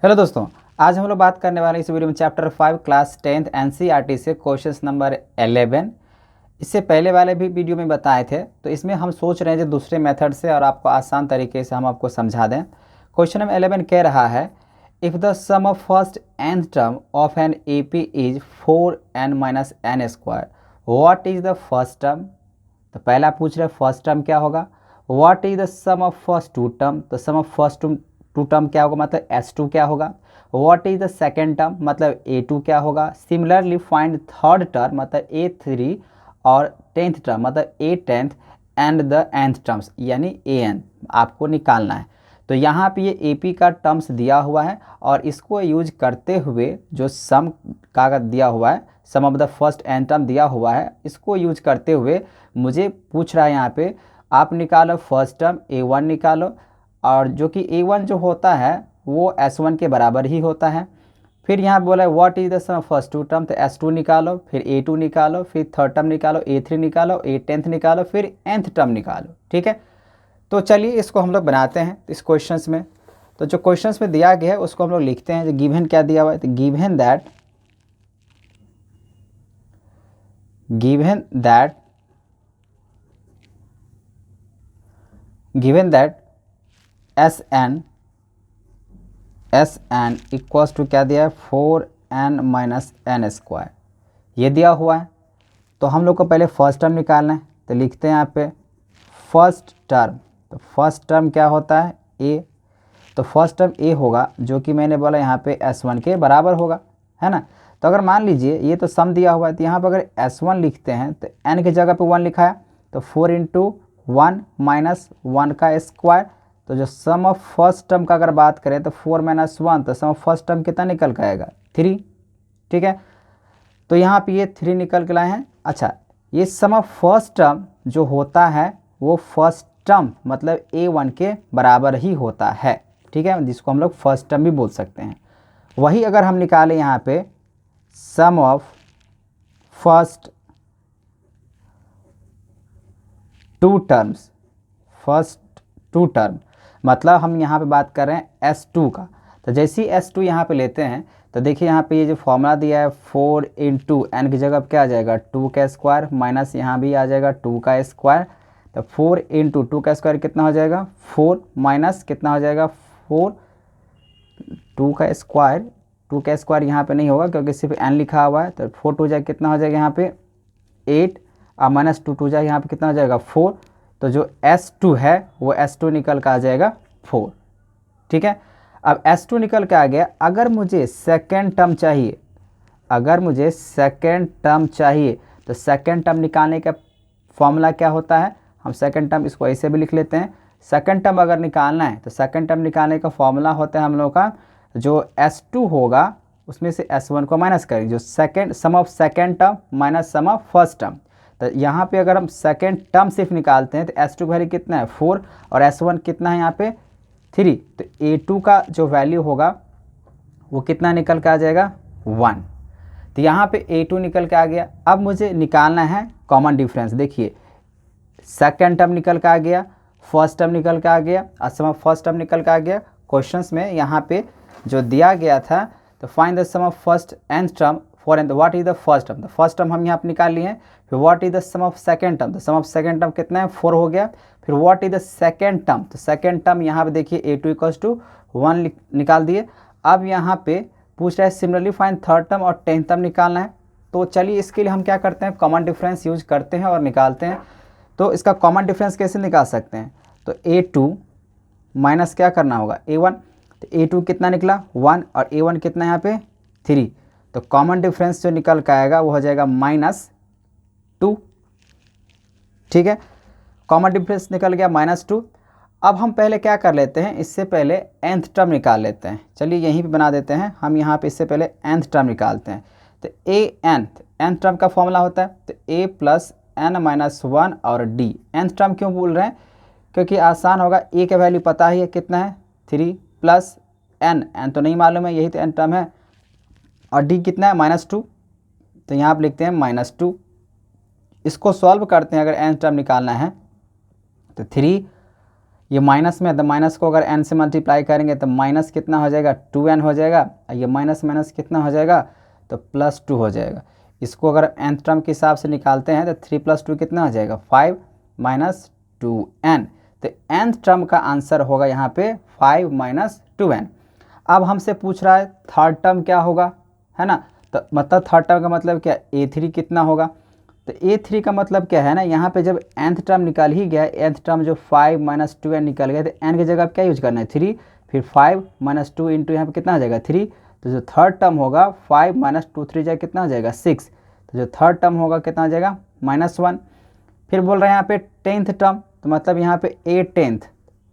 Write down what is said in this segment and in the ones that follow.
Hello दोस्तों, आज हम लोग बात करने वाले हैं इस वीडियो में चैप्टर 5 क्लास 10th एनसीईआरटी से क्वेश्चन नंबर 11। इससे पहले वाले भी वीडियो में बताए थे, तो इसमें हम सोच रहे हैं जो दूसरे मेथड से और आपको आसान तरीके से हम आपको समझा दें। क्वेश्चन नंबर 11 कह रहा है, if the sum of first n term of an A P is 4n-n², what is the first term. तो पहला पूछ रहे फर्स्ट टर्म क्या होगा। What is the sum of first two term, तो sum of first two term क्या होगा, मतलब S2 क्या होगा। What is the second term, मतलब A2 क्या होगा। सिमिलरली फाइंड थर्ड टर्म, मतलब A3 और 10th टर्म, मतलब A10th and the nth terms यानी AN आपको निकालना है। तो यहाँ पे ये AP का टर्म्स दिया हुआ है और इसको यूज करते हुए जो सम का दिया हुआ है, sum of the first n term दिया हुआ है, इसको यूज करते हुए मुझे पूछ रहा है यहाँ पे आप निकालो फर्स्ट टर्म A1 निकालो, और जो कि A1 जो होता है वो S1 के बराबर ही होता है। फिर यहाँ बोला है what is the sum of first two term, तो S2 निकालो, फिर A2 निकालो, फिर थर्ड टर्म निकालो, A3 निकालो, A10th निकालो, फिर nth टर्म निकालो। ठीक है, तो चलिए इसको हम लोग बनाते हैं इस क्वेश्चंस में। तो जो क्वेश्चंस में दिया गया है उसको हम लोग लिखते हैं। जो गिवन क्या दिया हुआ है, तो given that Sn equals to क्या दिया है 4n-n², ये दिया हुआ है। तो हम लोग को पहले फर्स्ट टर्म निकालना है, तो लिखते हैं यहाँ पे फर्स्ट टर्म। तो फर्स्ट टर्म क्या होता है A, तो फर्स्ट टर्म A होगा जो कि मैंने बोला यहाँ पे S1 के बराबर होगा, है ना। तो अगर मान लीजिए ये तो सम दिया हुआ है, तो यहाँ पर अगर S1 लिखते हैं तो n की जगह पे 1 लिखा है, तो 4 × 1 - 1 का स्क्वायर। तो जो सम ऑफ फर्स्ट टर्म का अगर बात करें तो 4 - 1, तो सम ऑफ फर्स्ट टर्म कितना निकल के आएगा 3। ठीक है, तो यहाँ पे ये 3 निकल के लाए हैं। अच्छा, ये सम ऑफ फर्स्ट टर्म जो होता है वो फर्स्ट टर्म मतलब A1 के बराबर ही होता है। ठीक है, जिसको हम लोग फर्स्ट टर्म भी बोल सकते हैं। वही अगर हम निकालें यहाँ पे sum of first two terms, first two term मतलब हम यहाँ पे बात कर रहे हैं S2 का। तो जैसे ही S2 यहाँ पे लेते हैं तो देखिए यहाँ पे ये जो फॉर्मूला दिया है 4 × n की जगह क्या आ जाएगा 2 का स्क्वायर, माइनस यहाँ भी आ जाएगा 2 का स्क्वायर। तो 4 × 2 का स्क्वायर कितना हो जाएगा 4, माइनस कितना हो जाएगा 4, 2 का स्क्वायर। 2 का स्क्वायर यहाँ पे नहीं होगा क्योंकि सिर्फ n लिखा हुआ है। तो 4 2 जाए कितना हो जाएगा यहाँ पे 8, और माइनस 2 2 जाए यहाँ पे कितना हो जाएगा 4। तो जो S2 है वो S2 निकल के आ जाएगा 4। ठीक है, अब S2 निकल के आ गया। अगर मुझे सेकेंड टर्म चाहिए, तो सेकेंड टर्म निकालने का फॉर्मूला क्या होता है, हम सेकेंड टर्म इसको ऐसे भी लिख लेते हैं। सेकेंड टर्म अगर निकालना है तो सेकेंड टर्म निकालने का फॉर्मूला होता है हम लोग का, जो S2 होगा उसमें से S1 को माइनस करेंगे, जो second sum of second term minus sum of first term. तो यहाँ पे अगर हम सेकेंड टर्म सिर्फ निकालते हैं तो S2 वैल्यू कितना है 4 और S1 कितना है यहाँ पे 3। तो A2 का जो वैल्यू होगा वो कितना निकल के आ जाएगा 1। तो यहाँ पे A2 निकल के आ गया। अब मुझे निकालना है कॉमन डिफरेंस। देखिए सेकेंड टर्म निकल के आ गया, फर्स्ट टर्म निकल के आ गया, सम ऑफ फर्स्ट टर्म निकल के आ गया। क्वेश्चंस में यहाँ पे जो दिया गया था, तो find the sum of first nth term for n, what is the first term. The first term हम यहाँ पे निकाल लिए हैं। फिर what is the sum of second term, the sum of second term कितना है 4 हो गया। फिर what is the second term, तो सेकेंड टर्म यहाँ पे देखिए A2 = 1 निकाल दिए। अब यहाँ पे पूछ रहा है सिमिलरली फाइंड थर्ड टर्म और 10th टर्म निकालना है। तो चलिए इसके लिए हम क्या करते हैं, कॉमन डिफरेंस यूज करते हैं और निकालते हैं। तो इसका कॉमन डिफरेंस कैसे निकाल सकते हैं, तो A2 माइनस क्या करना होगा A1। तो A2 कितना निकला 1 और A1 कितना यहाँ पे 3। तो कॉमन डिफरेंस जो निकल के आएगा वो हो जाएगा -2। ठीक है, कॉमन डिफरेंस निकल गया -2। अब हम पहले क्या कर लेते हैं, इससे पहले nth टर्म निकाल लेते हैं। चलिए यहीं पे बना देते हैं हम, यहाँ पे इससे पहले nth टर्म निकालते हैं। तो nth टर्म का फॉर्मूला होता है तो A + n-1 और D। nth टर्म क्यों बोल रहे हैं, क्योंकि आसान होगा। A का वैल्यू पता ही है कितना है 3 + n तो नहीं मालूम है, यही तो n टर्म है, और D कितना है -2। तो यहाँ आप लिखते हैं -2। इसको सॉल्व करते हैं, अगर n टर्म निकालना है तो 3 ये माइनस में है तो माइनस को अगर n से मल्टीप्लाई करेंगे तो माइनस कितना हो जाएगा 2n हो जाएगा, ये माइनस माइनस कितना हो जाएगा तो +2 हो जाएगा। इसको अगर nth टर्म के हिसाब से निकालते हैं तो 3 + 2 कितना हो जाएगा 5 - 2n। तो nth टर्म का आंसर होगा यहाँ पे 5 - 2n। अब हमसे पूछ रहा है थर्ड टर्म क्या होगा, है ना। तो मतलब थर्ड टर्म का मतलब क्या, a3 कितना होगा। तो a3 का मतलब क्या है ना, यहाँ पे जब nth टर्म निकाल ही गया, nth टर्म जो 5 - 2n निकल गया, तो n की जगह आप क्या यूज करना है 3, फिर 5 - 2 इंटू यहाँ पे कितना हो जाएगा 3। तो जो थर्ड टर्म होगा 5 - 2 3 जाए कितना हो जाएगा 6। तो जो थर्ड टर्म होगा कितना हो जाएगा -1। फिर बोल रहे हैं यहाँ पे टेंथ टर्म, तो मतलब यहाँ पे a टेंथ,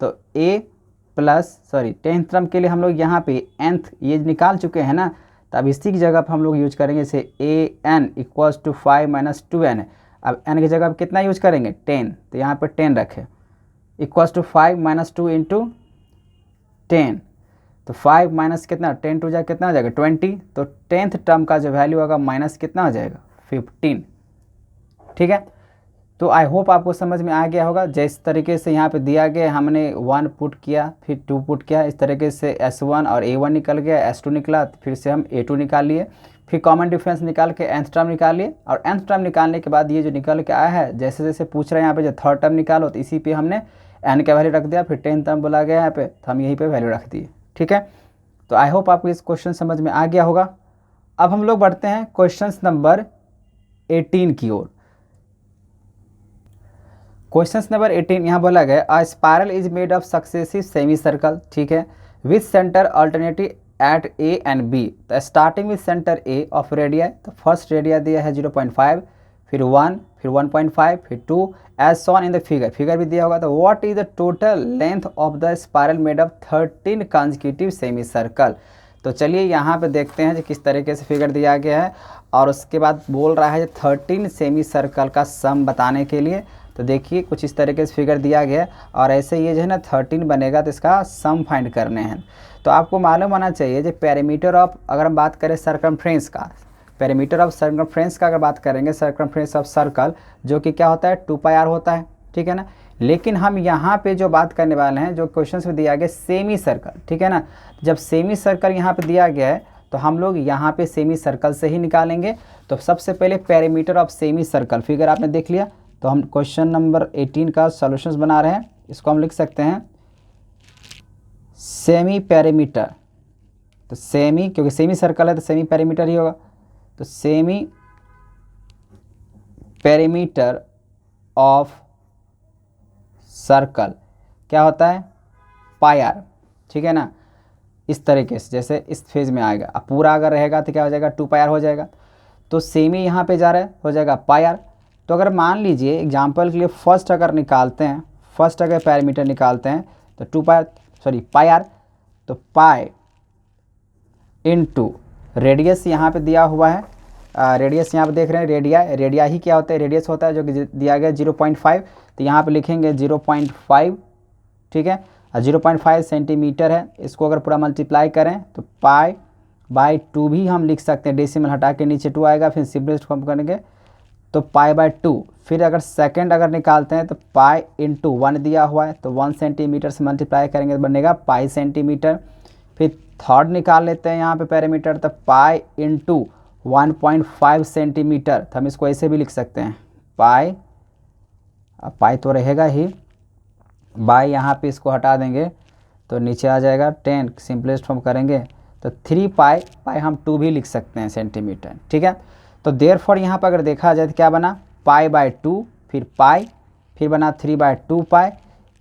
तो a प्लस टेंथ टर्म के लिए हम लोग यहाँ पे nth ये निकाल चुके हैं ना, तो अब इसी की जगह पर हम लोग यूज करेंगे जैसे an = 5 - 2n। अब n की जगह पर कितना यूज करेंगे 10, तो यहाँ पर 10 रखें = 5 - 2 इंटू 10। तो 5 माइनस कितना 10 टू जाए कितना हो जाएगा 20। तो टेंथ टर्म का जो वैल्यू होगा माइनस कितना हो जाएगा 15। ठीक है, तो आई होप आपको समझ में आ गया होगा। जिस तरीके से यहाँ पे दिया गया हमने 1 पुट किया फिर 2 पुट किया, इस तरीके से S1 और A1 निकल गया, S2 निकला, फिर से हम A2 निकाल लिए, फिर कॉमन डिफरेंस निकाल के nth टर्म निकाल लिए। और nth टर्म निकालने के बाद ये जो निकल के आया है, जैसे जैसे पूछ रहे हैं यहाँ पे जो थर्ड टर्म निकालो, तो इसी पे हमने n का वैल्यू रख दिया, फिर 10th टर्म बोला गया यहाँ पे, तो हम यहीं पे वैल्यू रख दिए। ठीक है, तो आई होप आपको इस क्वेश्चन समझ में आ गया होगा। अब हम लोग बढ़ते हैं क्वेश्चन नंबर 18 की ओर। क्वेश्चन नंबर 18 यहाँ बोला गया a spiral is made of successive semi circle, ठीक है, with centre alternative at A and B. तो starting with centre A of radii, तो फर्स्ट रेडिया दिया है 0.5, फिर 1, फिर 1.5, फिर 2 as shown in the figure भी दिया होगा। तो what is the total length of the spiral made of 13 consecutive semi circle. तो चलिए यहाँ पे देखते हैं कि किस तरीके से फिगर दिया गया है, और उसके बाद बोल रहा है 13 सेमी सर्कल का सम बताने के लिए। तो देखिए कुछ इस तरीके से फिगर दिया गया है, और ऐसे ये जो है ना 13 बनेगा, तो इसका सम फाइंड करने हैं। तो आपको मालूम होना चाहिए जो पेरीमीटर ऑफ, अगर हम बात करें सर्कमफ्रेंस का, पेरीमीटर ऑफ सर्कमफ्रेंस का अगर बात करेंगे, सर्कमफ्रेंस ऑफ सर्कल जो कि क्या होता है 2πr होता है, ठीक है ना। लेकिन हम यहाँ पे जो बात करने वाले हैं, जो क्वेश्चन में दिया गया सेमी सर्कल, ठीक है ना। जब सेमी सर्कल यहाँ पे दिया गया है, तो हम लोग यहाँ पे सेमी सर्कल से ही निकालेंगे। तो सबसे पहले perimeter of semi circle figure आपने देख लिया, तो हम क्वेश्चन नंबर 18 का सॉल्यूशंस बना रहे हैं। इसको हम लिख सकते हैं सेमी पेरीमीटर। तो सेमी, क्योंकि सेमी सर्कल है तो सेमी पेरीमीटर ही होगा। तो सेमी पेरीमीटर ऑफ सर्कल क्या होता है πr, ठीक है ना। इस तरीके से जैसे इस फेज में आएगा, अब पूरा अगर रहेगा तो क्या हो जाएगा 2πr हो जाएगा। तो सेमी यहाँ पे जा रहा है, हो जाएगा πr। तो अगर मान लीजिए एग्जांपल के लिए फर्स्ट अगर निकालते हैं, फर्स्ट अगर पैरामीटर निकालते हैं तो πr, तो पाई इनटू रेडियस यहाँ पे दिया हुआ है, रेडियस यहाँ पे देख रहे हैं, रेडिया ही क्या होता है रेडियस होता है, जो कि दिया गया 0.5। तो यहाँ पे लिखेंगे 0.5, ठीक है, 0.5 सेंटीमीटर है। इसको अगर पूरा मल्टीप्लाई करें तो π/2 भी हम लिख सकते हैं, डेसिमल हटा के नीचे 2 आएगा, फिर सिंपलेस्ट फॉर्म करेंगे तो π/2। फिर अगर सेकंड अगर निकालते हैं तो π/1 दिया हुआ है, तो 1 सेंटीमीटर से मल्टीप्लाई करेंगे तो बनेगा π सेंटीमीटर। फिर थर्ड निकाल लेते हैं यहाँ पे पैरामीटर, तो π/1.5 सेंटीमीटर। तो हम इसको ऐसे भी लिख सकते हैं पाई तो रहेगा ही, बाई यहाँ पे इसको हटा देंगे तो नीचे आ जाएगा 10, सिंपलेस्ट फॉर्म करेंगे तो 3π हम 2 भी लिख सकते हैं सेंटीमीटर, ठीक है। तो देयरफॉर यहाँ पर अगर देखा जाए तो क्या बना π/2, फिर पाई, फिर बना 3/2π।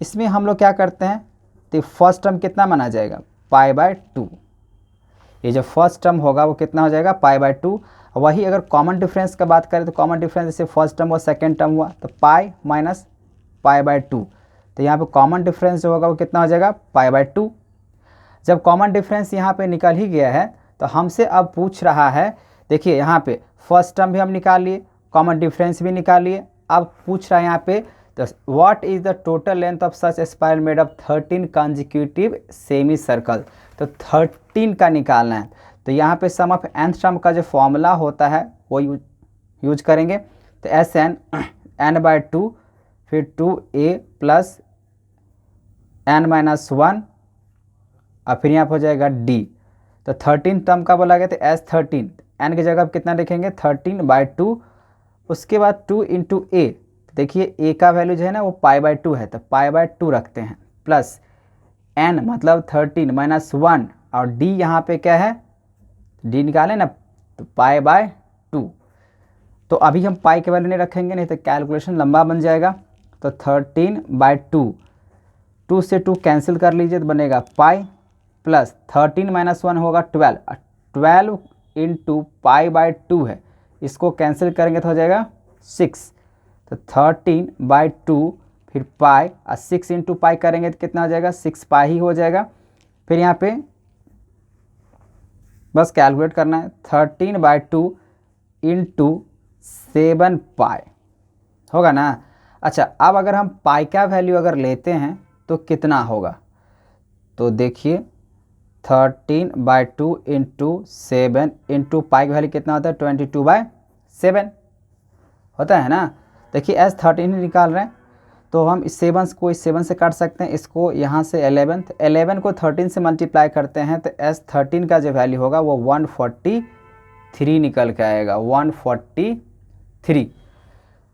इसमें हम लोग क्या करते हैं, तो फर्स्ट टर्म कितना माना जाएगा π/2। ये जो फर्स्ट टर्म होगा वो कितना हो जाएगा π/2। वही अगर कॉमन डिफरेंस का बात करें तो कॉमन डिफरेंस जैसे फर्स्ट टर्म और सेकेंड टर्म हुआ, तो पाई माइनस π/2। तो यहाँ पे कॉमन डिफरेंस जो होगा वो कितना हो जाएगा π/2। जब कॉमन डिफरेंस यहाँ पे निकल ही गया है, तो हमसे अब पूछ रहा है, देखिए यहाँ पे फर्स्ट टर्म भी हम निकाल लिए, कॉमन डिफरेंस भी निकाल लिए। अब पूछ रहा है यहाँ पे तो what is the total length of such spiral made of 13 consecutive semi circle. तो 13 का निकालना है। तो यहाँ पे सम ऑफ nth टर्म का जो फॉर्मूला होता है वो यूज करेंगे। तो Sn n/2, फिर 2a प्लस n माइनस 1 और फिर यहाँ पर हो जाएगा d। तो 13 टर्म का बोला गया तो S13, n की जगह आप कितना लिखेंगे 13/2, उसके बाद 2 इंटू ए, देखिए a का वैल्यू जो है ना वो π/2 है तो π/2 रखते हैं, प्लस n मतलब 13 माइनस 1 और d यहाँ पे क्या है, d निकालें ना तो π/2। तो अभी हम पाई के वैल्यू नहीं रखेंगे, नहीं तो कैलकुलेशन लंबा बन जाएगा। तो 13/2, 2 से 2 कैंसिल कर लीजिए तो बनेगा पाई, प्लस 13 माइनस 1 होगा 12, 12 इंटू π/2 है, इसको कैंसिल करेंगे तो हो जाएगा 6। तो 13/2 फिर पाई और 6 इंटू पाई करेंगे तो कितना हो जाएगा 6 पाई ही हो जाएगा। फिर यहाँ पे बस कैलकुलेट करना है, 13/2 इंटू 7 पाई होगा ना। अच्छा, अब अगर हम पाई का वैल्यू अगर लेते हैं तो कितना होगा, तो देखिए 13/2 इंटू 7 इंटू पाई का वैल्यू कितना होता है 22/7 होता है ना। देखिए S13 निकाल रहे हैं तो हम इस 7 को इस 7 से काट सकते हैं, इसको यहाँ से 11, तो 11 को 13 से मल्टीप्लाई करते हैं तो S13 का जो वैल्यू होगा वो 143 निकल के आएगा, 143।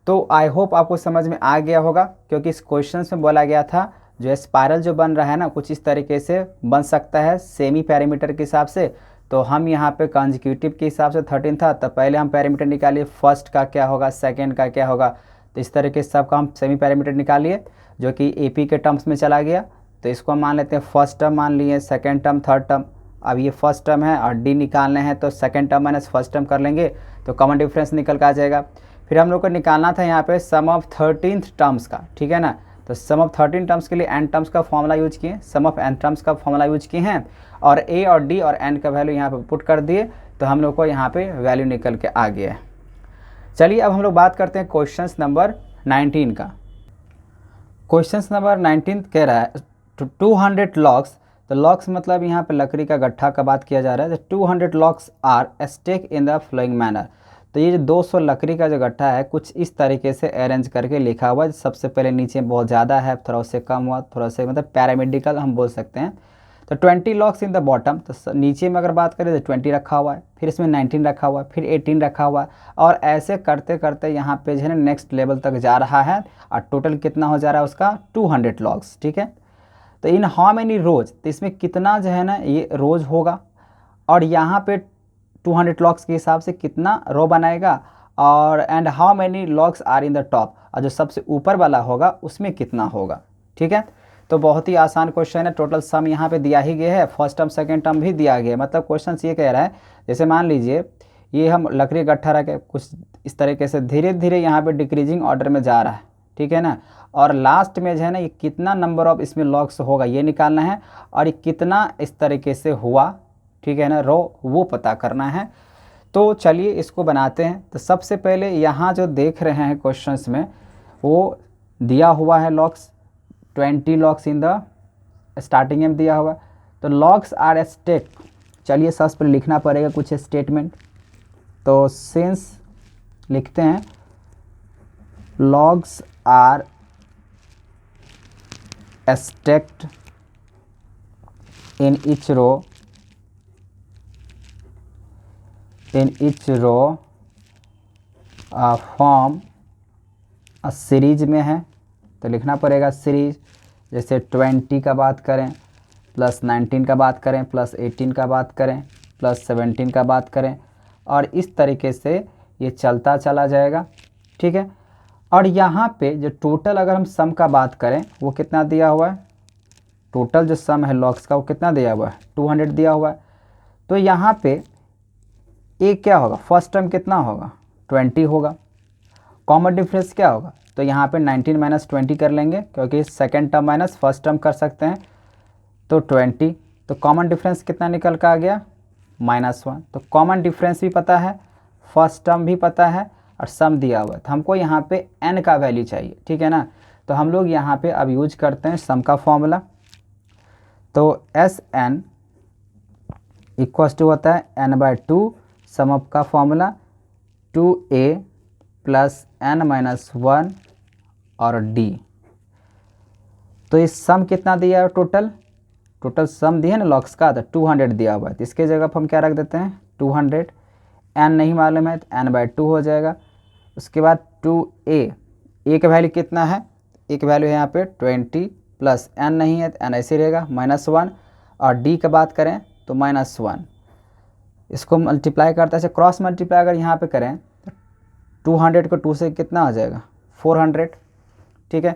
तो आई होप आपको समझ में आ गया होगा, क्योंकि इस क्वेश्चन में बोला गया था जो स्पायरल जो बन रहा है ना कुछ इस तरीके से बन सकता है सेमी पैरामीटर के हिसाब से। तो हम यहाँ पे कंसेक्यूटिव के हिसाब से 13 था, तो पहले हम पैरामीटर निकालिए, फर्स्ट का क्या होगा, सेकंड का क्या होगा, तो इस तरीके से सबका हम सेमी पैरामीटर निकालिए जो कि एपी के टर्म्स में चला गया। तो इसको हम मान लेते हैं फर्स्ट टर्म मान लिए, सेकेंड टर्म, थर्ड टर्म। अब ये फर्स्ट टर्म है और डी निकालने हैं तो second term minus first term कर लेंगे तो कॉमन डिफरेंस निकल कर आ जाएगा। फिर हम लोग को निकालना था यहाँ पे सम ऑफ 13th टर्म्स का, ठीक है ना। तो सम ऑफ 13 टर्म्स के लिए एन टर्म्स का फॉर्मूला यूज किए, सम ऑफ एन टर्म्स का फॉर्मूला यूज किए हैं और ए और डी और एन का वैल्यू यहाँ पे पुट कर दिए, तो हम लोग को यहाँ पे वैल्यू निकल के आ गया है। चलिए अब हम लोग बात करते हैं क्वेश्चन नंबर 19 का। क्वेश्चन नंबर 19 कह रहा है 200 लॉक्स, तो लॉक्स मतलब यहाँ पे लकड़ी का गट्ठा का बात किया जा रहा है। 200 logs are stack in the following manner, तो ये जो 200 लकड़ी का जो गट्ठा है कुछ इस तरीके से अरेंज करके लिखा हुआ है। सबसे पहले नीचे बहुत ज़्यादा है, थोड़ा उससे कम हुआ, थोड़ा से मतलब पैरामेडिकल हम बोल सकते हैं। तो 20 लॉक्स इन द बॉटम, तो नीचे में अगर बात करें तो 20 रखा हुआ है, फिर इसमें 19 रखा हुआ है, फिर 18 रखा हुआ है, और ऐसे करते करते यहाँ पे जो है ना नेक्स्ट लेवल तक जा रहा है और टोटल कितना हो जा रहा है उसका 200 लॉक्स, ठीक है। तो इन हाउ मेनी रोज, तो इसमें कितना जो है ना ये रोज होगा और यहाँ पे 200 लॉक्स के हिसाब से कितना रो बनाएगा, और and how many logs are in the top, और जो सबसे ऊपर वाला होगा उसमें कितना होगा, ठीक है। तो बहुत ही आसान क्वेश्चन है, टोटल सम यहाँ पे दिया ही गया है, फर्स्ट टर्म सेकंड टर्म भी दिया गया है। मतलब क्वेश्चन ये कह रहा है जैसे मान लीजिए ये हम लकड़ी गट्ठा रख के कुछ इस तरीके से धीरे धीरे यहाँ पे डिक्रीजिंग ऑर्डर में जा रहा है, ठीक है ना, और लास्ट में जो है ना ये कितना नंबर ऑफ इसमें लॉक्स होगा ये निकालना है, और ये कितना इस तरीके से हुआ, ठीक है ना, रो वो पता करना है। तो चलिए इसको बनाते हैं। तो सबसे पहले यहाँ जो देख रहे हैं क्वेश्चंस में वो दिया हुआ है locks, 20 locks in the starting में दिया हुआ है। तो लॉक्स आर स्टेक, चलिए सबसे पहले लिखना पड़ेगा कुछ स्टेटमेंट। तो सिंस लिखते हैं logs are stacked in each row form series में है, तो लिखना पड़ेगा सीरीज। जैसे 20 का बात करें, प्लस 19 का बात करें, प्लस 18 का बात करें, प्लस 17 का बात करें, और इस तरीके से ये चलता चला जाएगा, ठीक है। और यहाँ पे जो टोटल अगर हम सम का बात करें वो कितना दिया हुआ है, टोटल जो सम है लॉक्स का वो कितना दिया हुआ है 200 दिया हुआ है। तो यहाँ पे एक क्या होगा, फर्स्ट टर्म कितना होगा 20 होगा, कॉमन डिफरेंस क्या होगा, तो यहाँ पे 19 माइनस 20 कर लेंगे क्योंकि second term minus first term कर सकते हैं, तो 20। तो कॉमन डिफरेंस कितना निकल कर आ गया -1। तो कॉमन डिफरेंस भी पता है, फर्स्ट टर्म भी पता है और सम दिया हुआ है, तो हमको यहाँ पे n का वैल्यू चाहिए, ठीक है ना। तो हम लोग यहाँ पे अब यूज करते हैं सम का फॉर्मूला। तो Sn इक्वल्स टू होता है n/2, सम अप का फॉर्मूला 2a प्लस n-1 और d। तो इस सम कितना दिया है टोटल सम दिया है ना लॉग्स का, तो 200 दिया हुआ है, तो इसके जगह पर हम क्या रख देते हैं 200, n नहीं मालूम है तो n/2 हो जाएगा। उसके बाद 2a, a का वैल्यू कितना है, a का वैल्यू है यहाँ पे 20 प्लस n नहीं है तो n ऐसे रहेगा -1, और d का बात करें तो -1, इसको मल्टीप्लाई करते हैं, क्रॉस मल्टीप्लाई अगर यहाँ पे करें तो 200 को 2 से कितना हो जाएगा 400, ठीक है।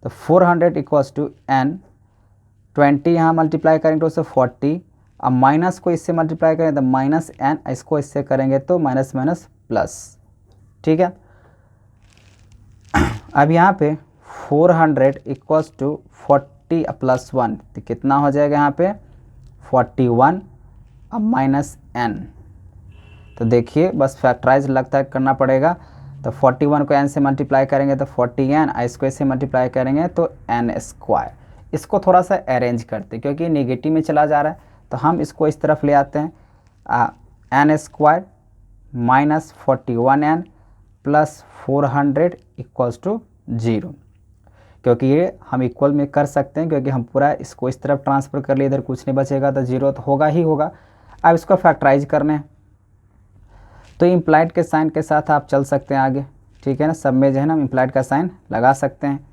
तो 400 इक्वल्स टू n, 20 यहाँ मल्टीप्लाई करेंगे तो उससे 40, अब माइनस को इससे मल्टीप्लाई करें तो -n, इसको इससे करेंगे तो माइनस माइनस प्लस, ठीक है। अब यहाँ पे 400 इक्वल्स टू 40 प्लस 1, तो कितना हो जाएगा यहाँ पे 41, अब -n, तो देखिए बस फैक्टराइज लगता है करना पड़ेगा, तो 41 को n से मल्टीप्लाई करेंगे तो 40n, इसको इससे मल्टीप्लाई करेंगे तो n²। इसको थोड़ा सा अरेंज करते क्योंकि नेगेटिव में चला जा रहा है, तो हम इसको इस तरफ ले आते हैं, n² minus 41n plus 400 equals to 0, क्योंकि ये हम इक्वल में कर सकते हैं क्योंकि हम पूरा इसको इस तरफ ट्रांसफ़र कर लिए, इधर कुछ नहीं बचेगा तो 0 तो होगा ही होगा। अब इसको फैक्टराइज करने हैं तो इम्प्लाइड के साइन के साथ आप चल सकते हैं आगे, ठीक है ना, सब में जो है ना इम्प्लाइड का साइन लगा सकते हैं।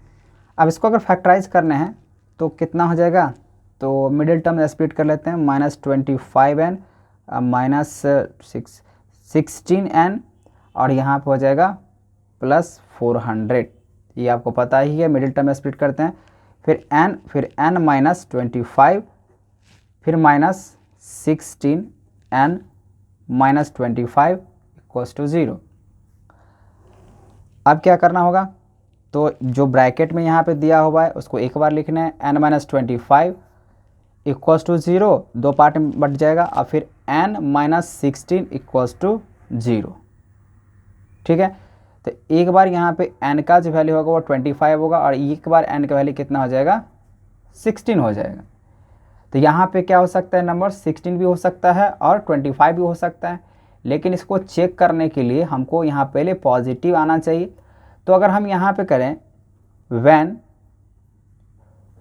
अब इसको अगर फैक्टराइज करने हैं तो कितना हो जाएगा, तो मिडिल टर्म स्प्लिट कर लेते हैं, -25n माइनस 16n, और यहाँ पे हो जाएगा प्लस 400, ये आपको पता ही है, मिडिल टर्म स्प्लिट करते हैं, फिर n माइनस 25, फिर -16n माइनस 25 इक्वल्स टू 0। अब क्या करना होगा, तो जो ब्रैकेट में यहाँ पे दिया हुआ है उसको एक बार लिखना है, n माइनस 25 इक्वल्स टू 0, दो पार्ट में बट जाएगा, और फिर n माइनस 16 इक्वल्स टू 0, ठीक है। तो एक बार यहाँ पे n का जो वैल्यू होगा वो 25 होगा, और एक बार n का वैल्यू कितना हो जाएगा 16 हो जाएगा। तो यहाँ पे क्या हो सकता है, नंबर 16 भी हो सकता है और 25 भी हो सकता है, लेकिन इसको चेक करने के लिए हमको यहाँ पहले पॉजिटिव आना चाहिए। तो अगर हम यहाँ पे करें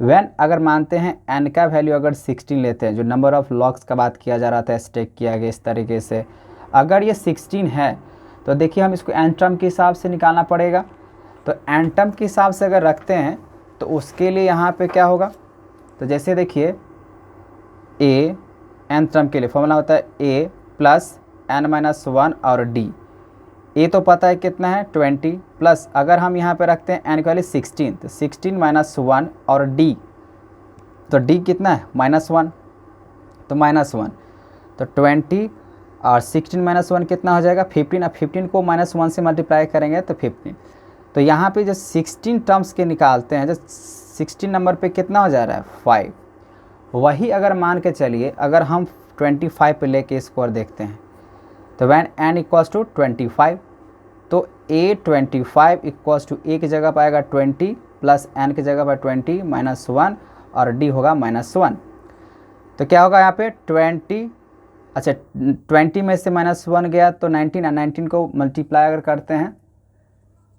व्हेन अगर मानते हैं n का वैल्यू अगर 16 लेते हैं, जो नंबर ऑफ लॉग्स का बात किया जा रहा था, स्टेक किया गया इस तरीके से, अगर ये 16 है तो देखिए हम इसको n टर्म के हिसाब से निकालना पड़ेगा। तो n टर्म के हिसाब से अगर रखते हैं तो उसके लिए यहाँ पे क्या होगा, तो जैसे देखिए a n टर्म के लिए फॉर्मूला होता है a प्लस n-1 और d, a तो पता है कितना है 20, प्लस अगर हम यहाँ पे रखते हैं n की वैल्यू 16, तो 16 माइनस 1 और d, तो d कितना है -1, तो -1, तो 20 और 16 माइनस 1 कितना हो जाएगा 15, अब 15 को -1 से मल्टीप्लाई करेंगे तो 15। तो यहाँ पे जो 16 टर्म्स के निकालते हैं, जो 16 नंबर पे कितना हो जा रहा है 5, वही अगर मान के चलिए अगर हम 25 पे लेके स्कोर देखते हैं, तो व्हेन n इक्वल्स टू 25, तो a 25 इक्वल्स टू a की जगह पाएगा 20 प्लस n की जगह पर 20 माइनस 1 और d होगा -1। तो क्या होगा यहाँ पे 20, अच्छा 20 में से -1 गया तो 19, और 19 को मल्टीप्लाई अगर करते हैं,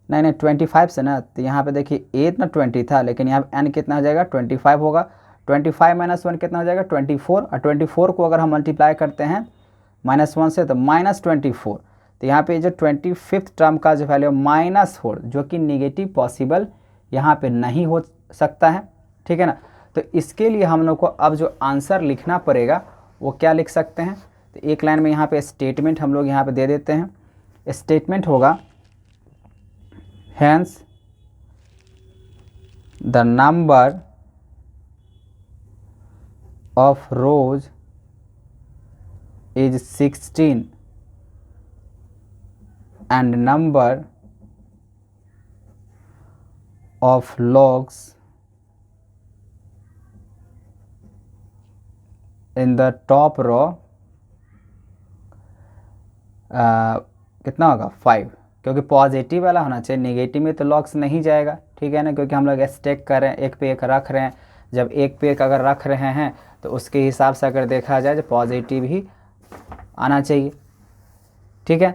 नहीं 25 से ना, तो यहाँ पे देखिए a इतना 20 था, लेकिन यहाँ पे n कितना हो जाएगा 25 होगा, 25 माइनस 1 कितना हो जाएगा 24, और 24 को अगर हम मल्टीप्लाई करते हैं -1 से तो -24, तो यहाँ पे जो 25th टर्म का जो वैल्यू -4, जो कि नेगेटिव पॉसिबल यहाँ पे नहीं हो सकता है, ठीक है ना। तो इसके लिए हम लोग को अब जो आंसर लिखना पड़ेगा वो क्या लिख सकते हैं, तो एक लाइन में यहाँ पे स्टेटमेंट हम लोग यहाँ पे दे देते हैं। स्टेटमेंट होगा hence the number of rose is 16 and number of logs in the top row कितना होगा 5, क्योंकि पॉजिटिव वाला होना चाहिए, नेगेटिव में तो लॉग्स नहीं जाएगा, ठीक है ना, क्योंकि हम लोग स्टेक कर रहे हैं, एक पे एक रख रहे हैं। जब एक पे एक अगर रख रहे हैं तो उसके हिसाब से अगर देखा जाए तो पॉजिटिव ही आना चाहिए, ठीक है।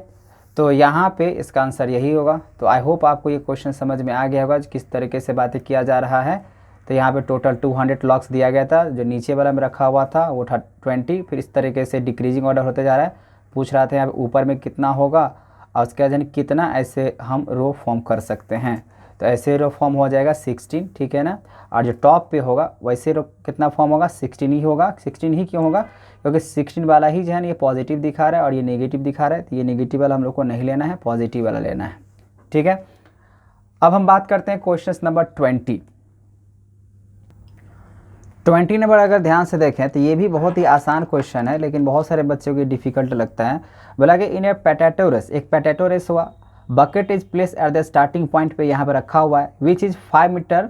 तो यहाँ पे इसका आंसर यही होगा। तो आई होप आपको ये क्वेश्चन समझ में आ गया होगा किस तरीके से बातें किया जा रहा है। तो यहाँ पे टोटल 200 लॉक्स दिया गया था, जो नीचे वाला में रखा हुआ था वो था 20। फिर इस तरीके से डिक्रीजिंग ऑर्डर होते जा रहा है। पूछ रहा था यहाँ पे ऊपर में कितना होगा और उसके बाद यानी कितना ऐसे हम रो फॉर्म कर सकते हैं। तो ऐसे रो फॉर्म हो जाएगा 16, ठीक है ना। और जो टॉप पे होगा वैसे रो कितना फॉर्म होगा, 16 ही होगा। 16 ही क्यों होगा, क्योंकि 16 वाला ही जो है ना ये पॉजिटिव दिखा रहा है और ये नेगेटिव दिखा रहा है। तो ये नेगेटिव वाला हम लोग को नहीं लेना है, पॉजिटिव वाला लेना है, ठीक है। अब हम बात करते हैं क्वेश्चन नंबर 20 नंबर। अगर ध्यान से देखें तो ये भी बहुत ही आसान क्वेश्चन है, लेकिन बहुत सारे बच्चों को डिफिकल्ट लगता है। बोला कि इन ए पोटैटो रेस, एक पोटैटो रेस हुआ, bucket is place at the starting point पे यहाँ पे रखा हुआ है, which is 5 meter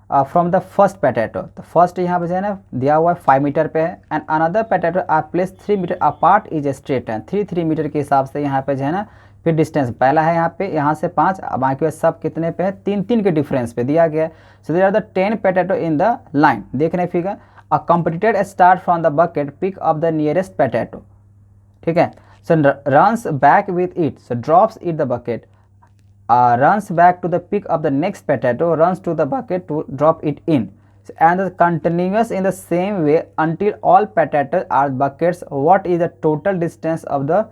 from the first potato. तो फर्स्ट यहाँ पे जो है ना दिया हुआ है 5 मीटर पे है। And another potato are place 3 meter apart is straight है, 3 मीटर के हिसाब से यहाँ पे जो है ना फिर डिस्टेंस पहला है यहाँ पे, यहाँ से 5, बाकी सब कितने पे है, 3 के डिफरेंस पे दिया गया है। So there are the 10 potato in the line. देख रहे figure, a competitor start from the bucket, pick up the nearest potato, ठीक है। So runs back with it, so drops it the bucket, runs back to the pick up the next potato, runs to the bucket to drop it in, and continuous in the same way until all potatoes are buckets. What is the total distance of the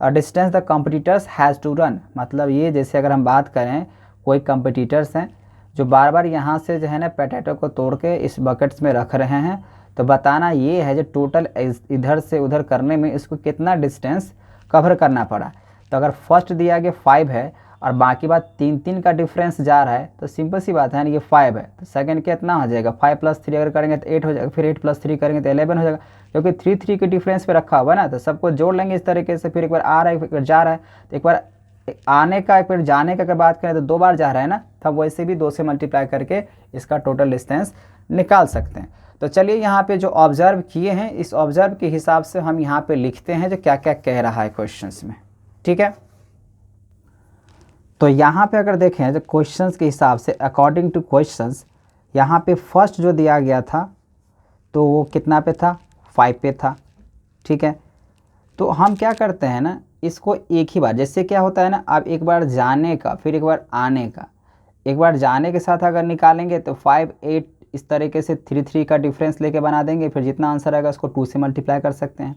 distance the competitors has to run? मतलब ये जैसे अगर हम बात करें कोई competitors हैं जो बार बार यहाँ से जो है ना पोटैटो को तोड़ के इस बकेट्स में रख रहे हैं, तो बताना ये है जो टोटल इधर से उधर करने में इसको कितना डिस्टेंस कवर करना पड़ा। तो अगर फर्स्ट दिया गया 5 है और बाकी बात 3 का डिफरेंस जा रहा है, तो सिंपल सी बात है ना, ये 5 है तो सेकंड कितना हो जाएगा, 5 + 3 अगर करेंगे तो 8 हो जाएगा, फिर 8 + 3 करेंगे तो 11 हो जाएगा, क्योंकि 3 के डिफरेंस पे रखा हुआ है ना। तो सबको जोड़ लेंगे इस तरीके से, फिर एक बार आ रहा है एक बार जा रहा है, तो एक बार आने का एक बार जाने का अगर बात करें तो 2 बार जा रहा है ना, तब वैसे भी 2 से मल्टीप्लाई करके इसका टोटल डिस्टेंस निकाल सकते हैं। तो चलिए यहाँ पे जो ऑब्जर्व किए हैं इस ऑब्जर्व के हिसाब से हम यहाँ पे लिखते हैं जो क्या क्या कह रहा है क्वेश्चंस में, ठीक है। तो यहाँ पे अगर देखें तो क्वेश्चंस के हिसाब से अकॉर्डिंग टू क्वेश्चंस यहाँ पे फर्स्ट जो दिया गया था तो वो कितना पे था, 5 पे था, ठीक है। तो हम क्या करते हैं ना, इसको एक ही बार, जैसे क्या होता है ना, अब एक बार जाने का फिर एक बार आने का, एक बार जाने के साथ अगर निकालेंगे तो 5, 8 इस तरीके से 3 का डिफरेंस लेके बना देंगे, फिर जितना आंसर आएगा उसको 2 से मल्टीप्लाई कर सकते हैं।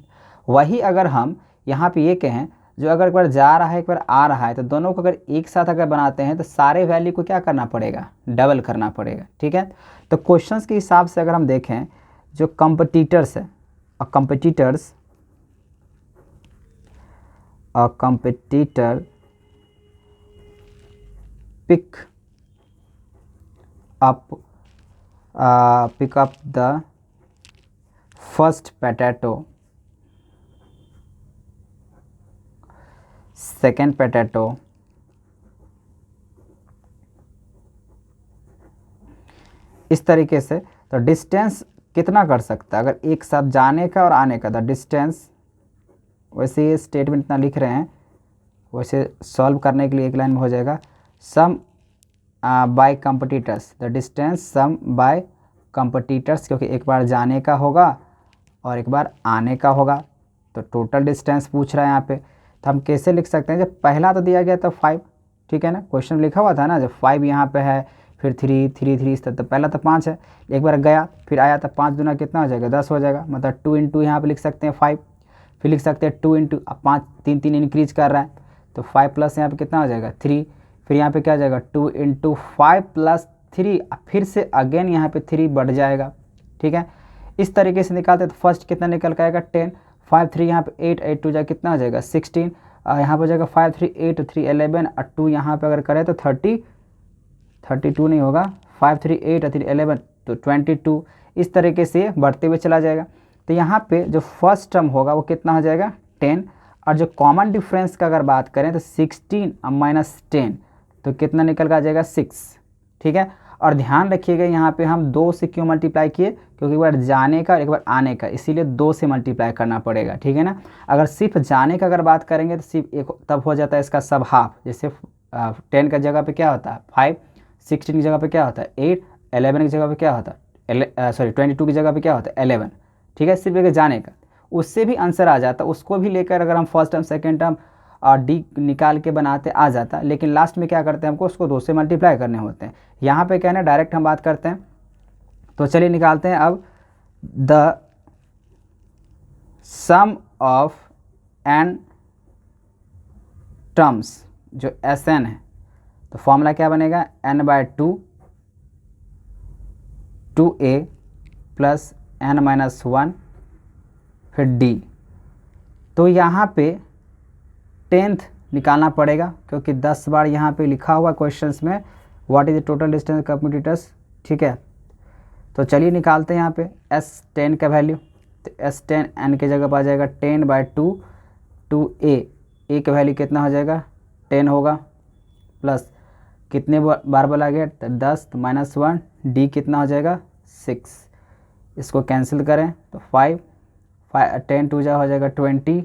वही अगर हम यहाँ पे ये कहें जो अगर एक बार जा रहा है एक बार आ रहा है, तो दोनों को अगर एक साथ अगर बनाते हैं तो सारे वैल्यू को क्या करना पड़ेगा, डबल करना पड़ेगा, ठीक है। तो क्वेश्चंस के हिसाब से अगर हम देखें जो कंपटीटर्स है, competitor pick up the first potato, second potato, इस तरीके से। तो डिस्टेंस कितना कर सकता है अगर एक साथ जाने का और आने का, द डिस्टेंस, वैसे ये स्टेटमेंट इतना लिख रहे हैं, वैसे सॉल्व करने के लिए एक लाइन में हो जाएगा, sum by competitors, the distance sum by competitors, क्योंकि एक बार जाने का होगा और एक बार आने का होगा, तो टोटल डिस्टेंस पूछ रहा है यहाँ पे। तो हम कैसे लिख सकते हैं, जब पहला तो दिया गया था 5, ठीक है ना, क्वेश्चन लिखा हुआ था ना, जब 5 यहाँ पे है फिर 3 3 3 इस तरह, तो पहला तो 5 है, एक बार गया फिर आया तो 5 दूना कितना हो जाएगा, 10 हो जाएगा, मतलब 2 × यहाँ पे लिख सकते हैं 5, फिर लिख सकते हैं 2 × 5, 3 इंक्रीज कर रहा है, तो 5 प्लस यहाँ पे कितना हो जाएगा 3, फिर यहाँ पे क्या हो जाएगा 2 × 5 + 3, फिर से अगेन यहाँ पे 3 बढ़ जाएगा, ठीक है। इस तरीके से निकालते तो फर्स्ट कितना निकल के आएगा 10, 5 3 यहाँ पे 8 8 2 जाए कितना हो जाएगा 16, यहाँ पर हो जाएगा 5 3 8 3 11 और 2 यहाँ पे अगर करें तो 32 नहीं होगा, 5 3 8 3 11 तो 22, इस तरीके से बढ़ते हुए चला जाएगा। तो यहाँ पे जो फर्स्ट टर्म होगा वो कितना हो जाएगा 10, और जो कॉमन डिफरेंस का अगर बात करें तो 16 - 10 तो कितना निकल कर आ जाएगा 6, ठीक है। और ध्यान रखिएगा यहाँ पे हम 2 से क्यों मल्टीप्लाई किए, क्योंकि एक बार जाने का और एक बार आने का, इसीलिए 2 से मल्टीप्लाई करना पड़ेगा, ठीक है ना। अगर सिर्फ जाने का अगर बात करेंगे तो सिर्फ एक तब हो जाता है इसका सब हाफ, जैसे 10 का जगह पे क्या होता है 5, 16 की जगह पे क्या होता है 8, 11 की जगह पे क्या होता है 22 की जगह पे क्या होता है 11, ठीक है। सिर्फ एक जाने का, उससे भी आंसर आ जाता, उसको भी लेकर अगर हम फर्स्ट टर्म सेकेंड टर्म और डी निकाल के बनाते आ जाता, लेकिन लास्ट में क्या करते हैं हमको उसको 2 से मल्टीप्लाई करने होते हैं। यहाँ पे क्या है ना डायरेक्ट हम बात करते हैं तो चलिए निकालते हैं अब the sum of n terms जो Sn है, तो फॉर्मूला क्या बनेगा, n/2 2a प्लस n-1 फिर d। तो यहाँ पे 10th निकालना पड़ेगा क्योंकि 10 बार यहाँ पे लिखा हुआ क्वेश्चंस में what is the total distance commutators. ठीक है, तो चलिए निकालते हैं यहाँ पे S10 का वैल्यू। तो S10 n की जगह पर आ जाएगा 10/2 2a, a का वैल्यू कितना हो जाएगा 10 होगा, प्लस कितने बार बोला गया, तो 10 तो -1, d कितना हो जाएगा 6, इसको कैंसिल करें तो 5 10 2 जा हो जाएगा 20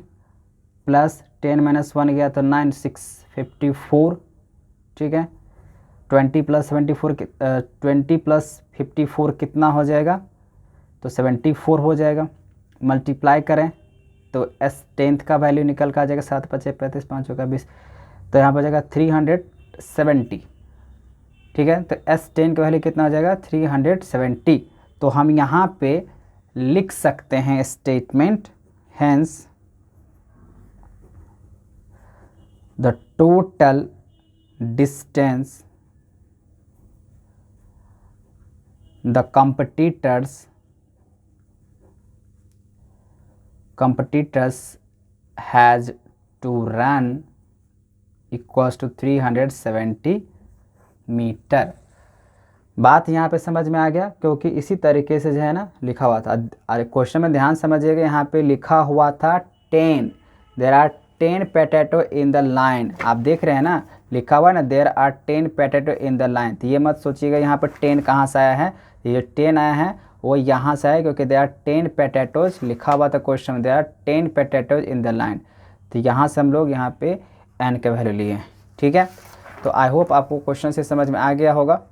प्लस 10 -1 गया तो 9 6 54। ठीक है, 20 प्लस 54 कितना हो जाएगा, तो 74 हो जाएगा। मल्टीप्लाई करें तो S10 का वैल्यू निकल कर आ जाएगा 7 5 35 5 का 20, तो यहाँ पर हो जाएगा 370। ठीक है, तो S10 का वैल्यू कितना हो जाएगा 370। तो हम यहाँ पे लिख सकते हैं statement, hence the total distance the competitors has to run equals to 370 meter. बात यहाँ पे समझ में आ गया, क्योंकि इसी तरीके से जो है ना लिखा हुआ था। अरे क्वेश्चन में ध्यान समझिएगा, यहाँ पे लिखा हुआ था 10, there are 10 potato in the line. आप देख रहे हैं ना, लिखा हुआ है ना there are 10 potato in the line. तो ये मत सोचिएगा यहाँ पर 10 कहाँ से आया है, ये 10 आया है वो यहाँ से आया क्योंकि देर आर 10 पोटैटोज लिखा हुआ था क्वेश्चन में, there are 10 potatoes in the line. तो यहाँ से हम लोग यहाँ पे n का वैल्यू लिए हैं। ठीक है, तो आई होप आपको क्वेश्चन से समझ में आ गया होगा।